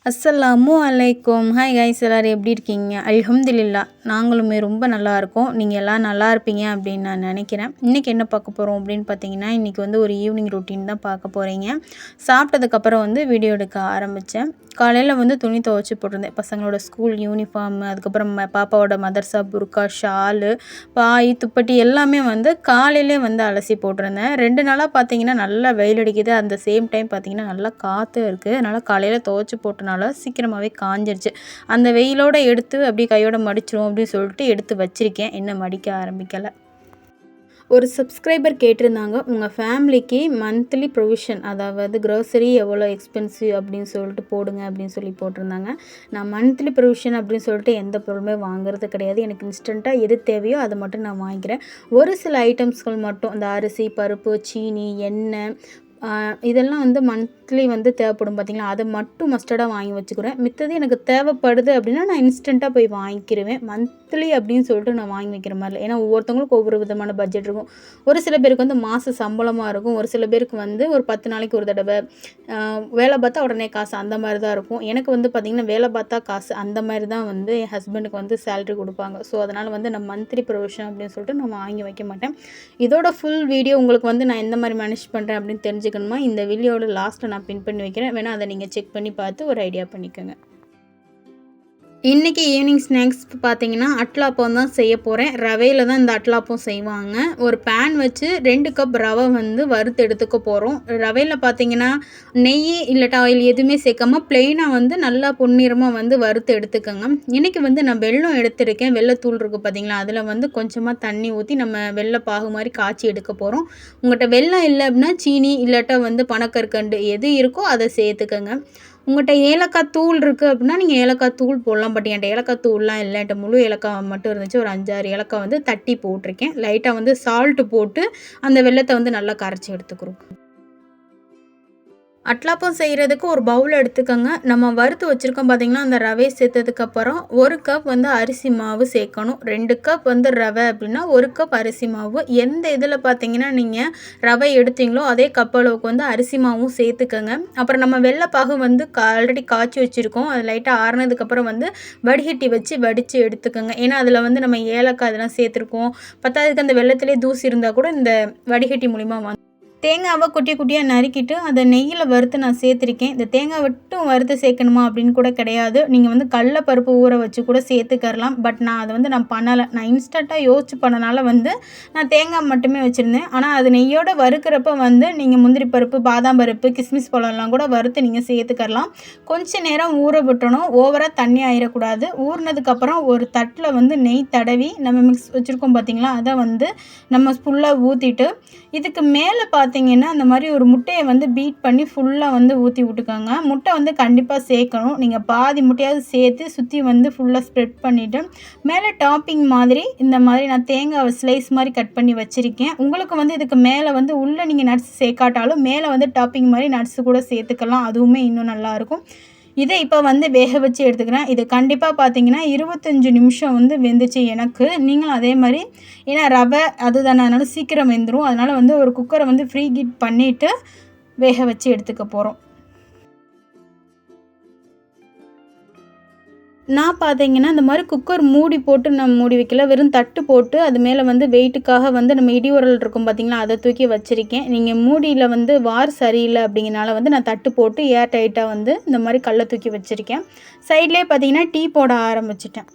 அஸ்ஸலாமு அலைக்கும். Hi guys, எல்லோரும் எப்படி இருக்கீங்க? அல்ஹம்துலில்லாஹ் நாங்களுமே ரொம்ப நல்லா இருக்கோம். நீங்கள் எல்லாம் நல்லா இருப்பீங்க அப்படின்னு நான் நினைக்கிறேன். இன்றைக்கி என்ன பார்க்க போகிறோம் அப்படின்னு பார்த்தீங்கன்னா, இன்றைக்கி வந்து ஒரு ஈவினிங் ரொட்டீன் தான் பார்க்க போகிறீங்க. சாப்பிட்டதுக்கப்புறம் வந்து வீடியோ எடுக்க ஆரம்பித்தேன். காலையில் வந்து துணி துவைச்சி போட்டிருந்தேன். பசங்களோட ஸ்கூல் யூனிஃபார்மு, அதுக்கப்புறம் பாப்பாவோட மதர்சா புர்கா, ஷாலு, பாய், துப்பட்டி எல்லாமே வந்து காலையிலே வந்து அலசி போட்டிருந்தேன். 2 நாளாக பார்த்தீங்கன்னா நல்லா வெயில் அடிக்குது. அந்த சேம் டைம் பார்த்தீங்கன்னா நல்லா காற்றும் இருக்குது. அதனால் காலையில் துவைச்சி போட்டனால சீக்கிரமாகவே காஞ்சிருச்சு. அந்த வெயிலோட எடுத்து அப்படியே கையோட மடிச்சிரும் அப்படின்னு சொல்லிட்டு எடுத்து வச்சிருக்கேன். இன்னும் மடிக்க ஆரம்பிக்கலை. ஒரு சப்ஸ்கிரைபர் கேட்டிருந்தாங்க, உங்கள் ஃபேமிலிக்கு மந்த்லி ப்ரொவிஷன், அதாவது க்ரோசரி எவ்வளோ எக்ஸ்பென்சிவ் அப்படின்னு சொல்லிட்டு போடுங்க அப்படின்னு சொல்லி போட்டிருந்தாங்க. நான் மந்த்லி ப்ரொவிஷன் அப்படின்னு சொல்லிட்டு எந்த பொருளுமே வாங்குறது கிடையாது. எனக்கு இன்ஸ்டண்ட்டாக எது தேவையோ அதை மட்டும் நான் வாங்கிக்கிறேன். ஒரு சில ஐட்டம்ஸ்கள் மட்டும், இந்த அரிசி, பருப்பு, சீனி, எண்ணெய், இதெல்லாம் வந்து மந்த்லி வந்து தேவைப்படும் பார்த்திங்களா, அதை மட்டும் மஸ்டர்டாக வாங்கி வச்சுக்கிறேன். மித்தது எனக்கு தேவைப்படுது அப்படின்னா நான் இன்ஸ்டண்ட்டாக போய் வாங்கிக்கிடுவேன். மந்த்லி அப்படின்னு சொல்லிட்டு நான் வாங்கி வைக்கிற மாதிரி இல்லை. ஏன்னா ஒவ்வொருத்தவங்களுக்கும் ஒவ்வொரு விதமான பட்ஜெட் இருக்கும். ஒரு சில பேருக்கு வந்து மாத சம்பளமாக இருக்கும். ஒரு சில பேருக்கு வந்து ஒரு 10 நாளைக்கு ஒரு தடவை வேலை பார்த்தா உடனே காசு, அந்த மாதிரி தான் இருக்கும். எனக்கு வந்து பார்த்திங்கன்னா வேலை பார்த்தா காசு, அந்த மாதிரி தான் வந்து என் ஹஸ்பண்டுக்கு வந்து சேலரி கொடுப்பாங்க. ஸோ அதனால் வந்து நான் மந்த்லி ப்ரொவிஷன் அப்படின்னு சொல்லிட்டு நான் வாங்கி வைக்க மாட்டேன். இதோட ஃபுல் வீடியோ உங்களுக்கு வந்து நான் எந்த மாதிரி மேனேஜ் பண்ணுறேன் அப்படின்னு தெரிஞ்சுக்கணுமா, இந்த வீடியோட லாஸ்ட்டில் நான் பின் பண்ணி வைக்கிறேன். வேணால் அதை நீங்கள் செக் பண்ணி பார்த்து ஒரு ஐடியா பண்ணிக்கோங்க. இன்றைக்கி ஈவினிங் ஸ்நாக்ஸ் பார்த்தீங்கன்னா அட்லாப்பம் தான் செய்ய போகிறேன். ரவையில் தான் இந்த அட்லாப்பம் செய்வாங்க. ஒரு பேன் வச்சு 2 கப் ரவை வந்து வறுத்து எடுத்துக்க போகிறோம். ரவையில் பார்த்தீங்கன்னா நெய் இல்லாட்டா ஆயில் எதுவுமே சேர்க்காம ப்ளெயினாக வந்து நல்லா பொன்னிறமாக வந்து வறுத்து எடுத்துக்கோங்க. இன்றைக்கி வந்து நான் வெல்லம் எடுத்துருக்கேன். வெல்லத்தூள் இருக்குது பார்த்தீங்களா, அதில் வந்து கொஞ்சமாக தண்ணி ஊற்றி நம்ம வெள்ளை பாகு மாதிரி காய்ச்சி எடுக்க போகிறோம். உங்கள்கிட்ட வெல்லம் இல்லை அப்படின்னா சீனி இல்லாட்டா வந்து பனக்கற்கண்டு எது இருக்கோ அதை சேர்த்துக்கோங்க. உங்கள்கிட்ட ஏலக்காய் தூள் இருக்குது அப்படின்னா நீங்கள் ஏலக்காய் தூள் போடலாம். பட் என்கிட்ட ஏலக்காய் தூள்லாம் இல்லை. என்கிட்ட முழு ஏலக்காய் மட்டும் இருந்துச்சு. ஒரு 5, 6 ஏலக்காய் வந்து தட்டி போட்டிருக்கேன். லைட்டாக வந்து சால்ட்டு போட்டு அந்த வெல்லத்தை வந்து நல்லா கரைச்சி எடுத்துக்கிறோம். அட்லாப்பம் செய்கிறதுக்கு ஒரு பவுல் எடுத்துக்கோங்க. நம்ம வறுத்து வச்சுருக்கோம் பார்த்திங்கன்னா, அந்த ரவையை சேர்த்ததுக்கப்புறம் 1 கப் வந்து அரிசி மாவு சேர்க்கணும். 2 கப் வந்து ரவை அப்படின்னா 1 கப் அரிசி மாவு. எந்த இதில் பார்த்திங்கன்னா நீங்கள் ரவை எடுத்தீங்களோ அதே கப் அளவுக்கு வந்து அரிசி மாவும் சேர்த்துக்கோங்க. அப்புறம் நம்ம வெள்ளைப்பாகு வந்து ஆல்ரெடி காய்ச்சி வச்சுருக்கோம். அது லைட்டாக ஆறுனதுக்கப்புறம் வந்து வடிகட்டி வச்சு வடித்து எடுத்துக்கோங்க. ஏன்னா அதில் வந்து நம்ம ஏலக்காய் அதெல்லாம் சேர்த்துருக்கோம். பத்தாவதுக்கு அந்த வெள்ளத்திலே தூசி இருந்தால் கூட இந்த வடிகட்டி மூலிமா தேங்காவை குட்டி குட்டியாக நறுக்கிட்டு அதை நெய்யில் வறுத்து நான் சேர்த்துருக்கேன். இந்த தேங்காய் மட்டும் வறுத்து சேர்க்கணுமா அப்படின்னு கூட கிடையாது. நீங்கள் வந்து கடலைப்பருப்பு ஊற வச்சு கூட சேர்த்துக்கரலாம். பட் நான் அதை வந்து நான் பண்ணலை. நான் இன்ஸ்டண்ட்டாக யோசிச்சு பண்ணனால வந்து நான் தேங்காய் மட்டுமே வச்சுருந்தேன். ஆனால் அது நெய்யோடு வறுக்கிறப்ப வந்து நீங்கள் முந்திரி பருப்பு, பாதாம் பருப்பு, கிஸ்மிஸ் பழம்லாம் கூட வறுத்து நீங்கள் சேர்த்துக்கரலாம். கொஞ்சம் நேரம் ஊற விட்டணும். ஓவராக தண்ணி ஆயிடக்கூடாது. ஊறினதுக்கப்புறம் ஒரு தட்டில் வந்து நெய் தடவி நம்ம மிக்ஸ் வச்சுருக்கோம் பார்த்திங்களா, அதை வந்து நம்ம ஃபுல்லாக ஊற்றிட்டு இதுக்கு மேலே பார்த்தீங்கன்னா அந்த மாதிரி ஒரு முட்டையை வந்து பீட் பண்ணி ஃபுல்லாக வந்து ஊற்றி விட்டுக்கோங்க. முட்டை வந்து கண்டிப்பாக சேர்க்கணும். நீங்கள் பாதி முட்டையாவது சேர்த்து சுற்றி வந்து ஃபுல்லாக ஸ்ப்ரெட் பண்ணிவிட்டு மேலே டாப்பிங் மாதிரி இந்த மாதிரி நான் தேங்காய் ஸ்லைஸ் மாதிரி கட் பண்ணி வச்சுருக்கேன். உங்களுக்கு வந்து இதுக்கு மேலே வந்து உள்ளே நீங்கள் நட்ஸ் சேர்க்காட்டாலும் மேலே வந்து டாப்பிங் மாதிரி நட்ஸு கூட சேர்த்துக்கலாம். அதுவுமே இன்னும் நல்லாயிருக்கும். இதை இப்போ வந்து வேக வச்சு எடுத்துக்கிறேன். இது கண்டிப்பாக பார்த்தீங்கன்னா 25 நிமிஷம் வந்து வெந்துச்சு எனக்கு. நீங்களும் அதே மாதிரி, ஏன்னா ரவை அதுதானே, அதனால் சீக்கிரம் வெந்துடும். அதனால் வந்து ஒரு குக்கரை வந்து ஃப்ரீ ஹீட் பண்ணிவிட்டு வேக வச்சு எடுத்துக்க போகிறோம். நான் பார்த்தீங்கன்னா இந்த மாதிரி குக்கர் மூடி போட்டு நான் மூடி வைக்கல, வெறும் தட்டு போட்டு அது மேலே வந்து வெயிட்டுக்காக வந்து நம்ம இடி உரல் இருக்கும் பார்த்திங்களா, அதை தூக்கி வச்சுருக்கேன். நீங்கள் மூடியில் வந்து வார் சரியில்லை அப்படிங்கிறனால வந்து நான் தட்டு போட்டு ஏர் டைட்டாக வந்து இந்த மாதிரி கல்லை தூக்கி வச்சுருக்கேன். சைட்லேயே பார்த்தீங்கன்னா டீ போட ஆரம்பிச்சிட்டேன்.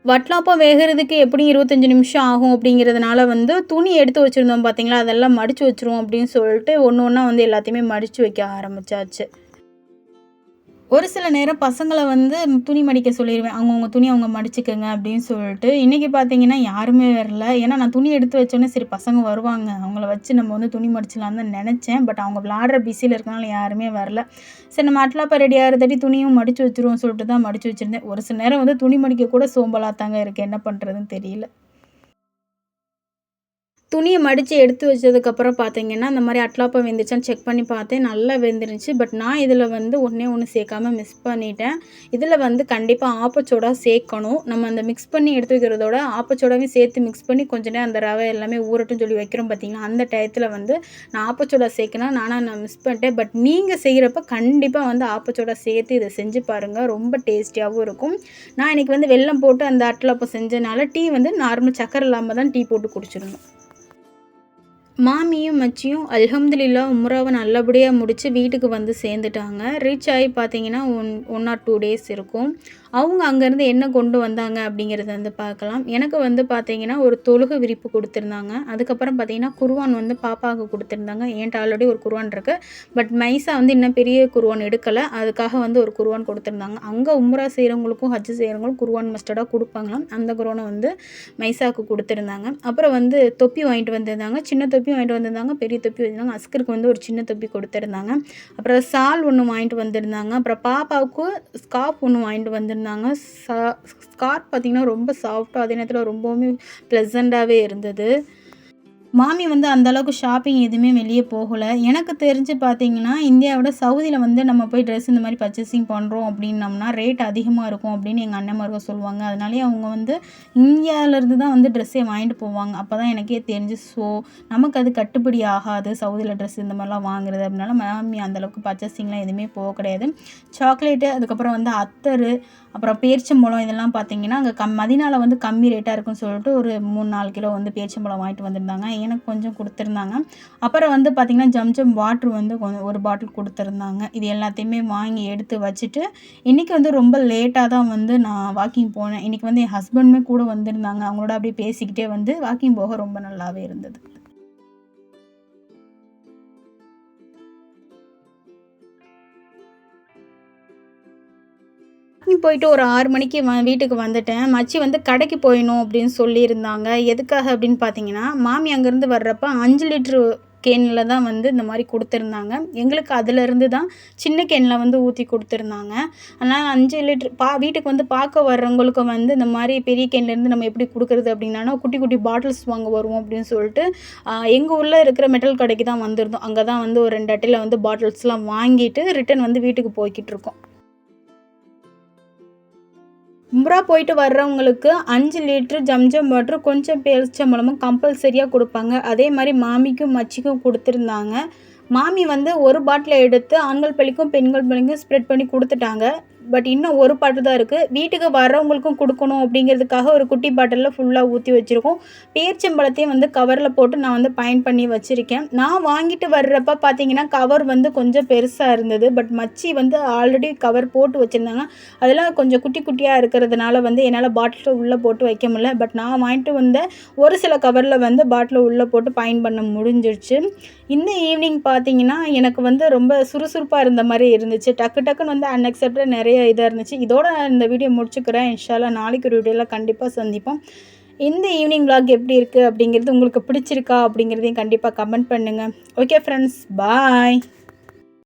வட்டலாப்பம் வேகிறதுக்கு எப்படியும் 25 நிமிஷம் ஆகும் அப்படிங்கிறதுனால வந்து துணி எடுத்து வச்சுருந்தோம் பார்த்திங்களா, அதெல்லாம் மடித்து வச்சுருவோம் அப்படின்னு சொல்லிட்டு ஒன்று ஒன்றா வந்து எல்லாத்தையுமே மடித்து வைக்க ஆரம்பித்தாச்சு. ஒரு சில நேரம் பசங்களை வந்து துணி மடிக்க சொல்லிடுவேன். அவங்கவுங்க துணி அவங்க மடிச்சுக்கோங்க அப்படின்னு சொல்லிட்டு. இன்றைக்கி பார்த்தீங்கன்னா யாருமே வரல. ஏன்னா நான் துணி எடுத்து வச்சோன்னே சரி பசங்க வருவாங்க, அவங்கள வச்சு நம்ம வந்து துணி மடிச்சிடலான்னு தான் நினச்சேன். பட் அவங்க விளாடுற பிஸியில் இருக்கனால யாருமே வரல. சரி நம்ம அட்லாப்பா ரெடி ஆகிறதாட்டி துணியும் மடித்து வச்சுருவோம் சொல்லிட்டு தான் மடித்து வச்சுருந்தேன். ஒரு சில நேரம் வந்து துணி மடிக்க கூட சோம்பலாக தாங்க இருக்குது. என்ன பண்ணுறதுன்னு தெரியல. துணியை மடித்து எடுத்து வச்சதுக்கப்புறம் பார்த்தீங்கன்னா இந்த மாதிரி அட்லாப்பம் வெந்துச்சான்னு செக் பண்ணி பார்த்தேன், நல்லா வெந்துருந்துச்சு. பட் நான் இதில் வந்து ஒன்று சேர்க்காம மிஸ் பண்ணிட்டேன். இதில் வந்து கண்டிப்பாக ஆப்பச்சோடா சேர்க்கணும். நம்ம அந்த மிக்ஸ் பண்ணி எடுத்து வைக்கிறதோட ஆப்பச்சோடாவையும் சேர்த்து மிக்ஸ் பண்ணி கொஞ்ச நேரம் அந்த ரவை எல்லாமே ஊறட்டும்னு சொல்லி வைக்கிறோம் பார்த்தீங்கன்னா, அந்த டயத்தில் வந்து நான் ஆப்பச்சோடா சேர்க்கணும். நான் மிஸ் பண்ணிட்டேன். பட் நீங்கள் செய்கிறப்ப கண்டிப்பாக வந்து ஆப்பச்சோடா சேர்த்து இதை செஞ்சு பாருங்கள், ரொம்ப டேஸ்டியாகவும் இருக்கும். நான் இன்றைக்கி வந்து வெல்லம் போட்டு அந்த அட்லாப்பம் செஞ்சனால டீ வந்து நார்மல் சக்கரை இல்லாமல் தான் டீ போட்டு குடிச்சிடணும். மாமியும் மச்சியும் அல்ஹம்துலில்லா உம்ராவை நல்லபடியாக முடித்து வீட்டுக்கு வந்து சேர்ந்துட்டாங்க. ரீச் ஆகி பார்த்தீங்கன்னா 1 or 2 டேஸ் இருக்கும். அவங்க அங்கேருந்து என்ன கொண்டு வந்தாங்க அப்படிங்கிறத வந்து பார்க்கலாம். எனக்கு வந்து பார்த்தீங்கன்னா ஒரு தொழுகை விரிப்பு கொடுத்துருந்தாங்க. அதுக்கப்புறம் பார்த்தீங்கன்னா குர்ஆன் வந்து பாப்பாவுக்கு கொடுத்துருந்தாங்க. என்கிட்ட ஆல்ரெடி ஒரு குர்ஆன் இருக்குது. பட் மைசா வந்து இன்னும் பெரிய குர்ஆன் எடுக்கலை. அதுக்காக வந்து ஒரு குர்ஆன் கொடுத்துருந்தாங்க. அங்கே உம்ரா செய்கிறவங்களுக்கும் ஹஜ் செய்கிறவங்களுக்கும் குர்ஆன் மஸ்டர்டாக கொடுப்பாங்களாம். அந்த குர்ஆனை வந்து மைசாவுக்கு கொடுத்துருந்தாங்க. அப்புறம் வந்து தொப்பி வாங்கிட்டு வந்திருந்தாங்க. சின்ன தொப்பி வாங்கிட்டு வந்திருந்தாங்க, பெரிய தொப்பி வந்திருந்தாங்க. அஸ்கருக்கு வந்து ஒரு சின்ன தொப்பி கொடுத்துருந்தாங்க. அப்புறம் சால் ஒன்று வாங்கிட்டு வந்திருந்தாங்க. அப்புறம் பாப்பாவுக்கு ஸ்கார்ஃப் ஒன்று வாங்கிட்டு வந்திருந்தாங்க. ஸ்கார்ஃப் பார்த்திங்கன்னா ரொம்ப சாஃப்டாக, அதே நேரத்தில் ரொம்பவுமே ப்ளசண்ட்டாகவே இருந்தது. மாமி வந்து அந்தளவுக்கு ஷாப்பிங் எதுவுமே வெளியே போகலை. எனக்கு தெரிஞ்சு பார்த்தீங்கன்னா இந்தியாவோட சவுதியில் வந்து நம்ம போய் ட்ரெஸ் இந்த மாதிரி பர்ச்சேசிங் பண்ணுறோம் அப்படின்னம்னா ரேட் அதிகமாக இருக்கும் அப்படின்னு எங்கள் அண்ணன்மார்கள் சொல்லுவாங்க. அதனாலே அவங்க வந்து இந்தியாவிலேருந்து தான் வந்து ட்ரெஸ்ஸே வாங்கிட்டு போவாங்க. அப்போ தான் எனக்கே தெரிஞ்சு. ஸோ நமக்கு அது கட்டுப்படி ஆகாது சவுதியில் ட்ரெஸ் இந்த மாதிரிலாம் வாங்குறது. அப்படினால மாமி அந்தளவுக்கு பர்ச்சேசிங்லாம் எதுவுமே போக கிடையாது. சாக்லேட்டு, அதுக்கப்புறம் வந்து அத்தர், அப்புறம் பேரிச்சம்பழம் இதெல்லாம் பார்த்தீங்கன்னா அங்கே மதினாவில் வந்து கம்மி ரேட்டாக இருக்குன்னு சொல்லிட்டு ஒரு 3-4 கிலோ வந்து பேரிச்சம்பழம் வாங்கிட்டு வந்திருந்தாங்க. எனக்கு கொஞ்சம் கொடுத்துருந்தாங்க. அப்புறம் வந்து பார்த்திங்கன்னா ஜம்ஜம் வாட்ரு வந்து ஒரு பாட்டில் கொடுத்துருந்தாங்க. இது எல்லாத்தையுமே வாங்கி எடுத்து வச்சுட்டு இன்றைக்கி வந்து ரொம்ப லேட்டாக தான் வந்து நான் வாக்கிங் போனேன். இன்றைக்கி வந்து என் ஹஸ்பண்டுமே கூட வந்திருந்தாங்க. அவங்களோட அப்படியே பேசிக்கிட்டே வந்து வாக்கிங் போக ரொம்ப நல்லாவே இருந்தது. போயிட்டு ஒரு 6 மணிக்கு வீட்டுக்கு வந்துட்டேன். மச்சி வந்து கடைக்கு போயணும் அப்படின்னு சொல்லியிருந்தாங்க. எதுக்காக அப்படின்னு பார்த்தீங்கன்னா, மாமி அங்கேருந்து வர்றப்ப 5 லிட்ரு கேனில் தான் வந்து இந்த மாதிரி கொடுத்துருந்தாங்க. எங்களுக்கு அதிலேருந்து தான் சின்ன கேனில் வந்து ஊற்றி கொடுத்துருந்தாங்க. அதனால் 5 லிட்ரு வீட்டுக்கு வந்து பார்க்க வர்றவங்களுக்கு வந்து இந்த மாதிரி பெரிய கேன்லேருந்து நம்ம எப்படி கொடுக்குறது அப்படின்னா குட்டி குட்டி பாட்டில்ஸ் வாங்க வருவோம் அப்படின்னு சொல்லிட்டு எங்கள் ஊரில் இருக்கிற மெட்டல் கடைக்கு தான் வந்திருந்தோம். அங்கே தான் வந்து ஒரு 2 அட்டையில் வந்து பாட்டில்ஸ்லாம் வாங்கிட்டு ரிட்டன் வந்து வீட்டுக்கு போய்கிட்டு இருக்கோம். உம்ரா போயிட்டு வர்றவங்களுக்கு 5 லிட்ரு ஜம்ஜம் வாட்டர் கொஞ்சம் பேரிச்சம்பழமும் கம்பல்சரியாக கொடுப்பாங்க. அதே மாதிரி மாமிக்கும் மச்சிக்கும் கொடுத்துருந்தாங்க. மாமி வந்து ஒரு பாட்டில் எடுத்து ஆண்கள் பள்ளிக்கும் பெண்கள் பள்ளிக்கும் ஸ்ப்ரெட் பண்ணி கொடுத்துட்டாங்க. பட் இன்னும் ஒரு பாட்டில் தான் இருக்குது. வீட்டுக்கு வர்றவங்களுக்கும் கொடுக்கணும் அப்படிங்கிறதுக்காக ஒரு குட்டி பாட்டிலில் ஃபுல்லாக ஊற்றி வச்சுருக்கோம். பேரிச்சம்பழத்தையும் வந்து கவரில் போட்டு நான் வந்து பயன் பண்ணி வச்சுருக்கேன். நான் வாங்கிட்டு வர்றப்ப பார்த்தீங்கன்னா கவர் வந்து கொஞ்சம் பெருசாக இருந்தது. பட் மச்சி வந்து ஆல்ரெடி கவர் போட்டு வச்சுருந்தாங்க. அதெல்லாம் கொஞ்சம் குட்டி குட்டியாக இருக்கிறதுனால வந்து என்னால் பாட்டிலில் உள்ளே போட்டு வைக்க முடியல. பட் நான் வாங்கிட்டு வந்த ஒரு சில கவரில் வந்து பாட்டிலில் உள்ளே போட்டு பயன் பண்ண முடிஞ்சிடுச்சு. இந்த ஈவினிங் பார்த்தீங்கன்னா எனக்கு வந்து ரொம்ப சுறுசுறுப்பாக இருந்த மாதிரி இருந்துச்சு. டக்குன்னு வந்து அன்எக்செப்டட் நிறைய இதாக இருந்துச்சு. இதோட இந்த வீடியோ முடிச்சுக்கிறேன். இன்ஷா அல்லாஹ் நாளைக்கு ஒரு வீடியோவில் கண்டிப்பாக சந்திப்போம். இந்த ஈவினிங் vlog எப்படி இருக்குது அப்படிங்கிறது உங்களுக்கு பிடிச்சிருக்கா அப்படிங்கிறதையும் கண்டிப்பாக கமெண்ட் பண்ணுங்கள். ஓகே ஃப்ரெண்ட்ஸ், பாய்.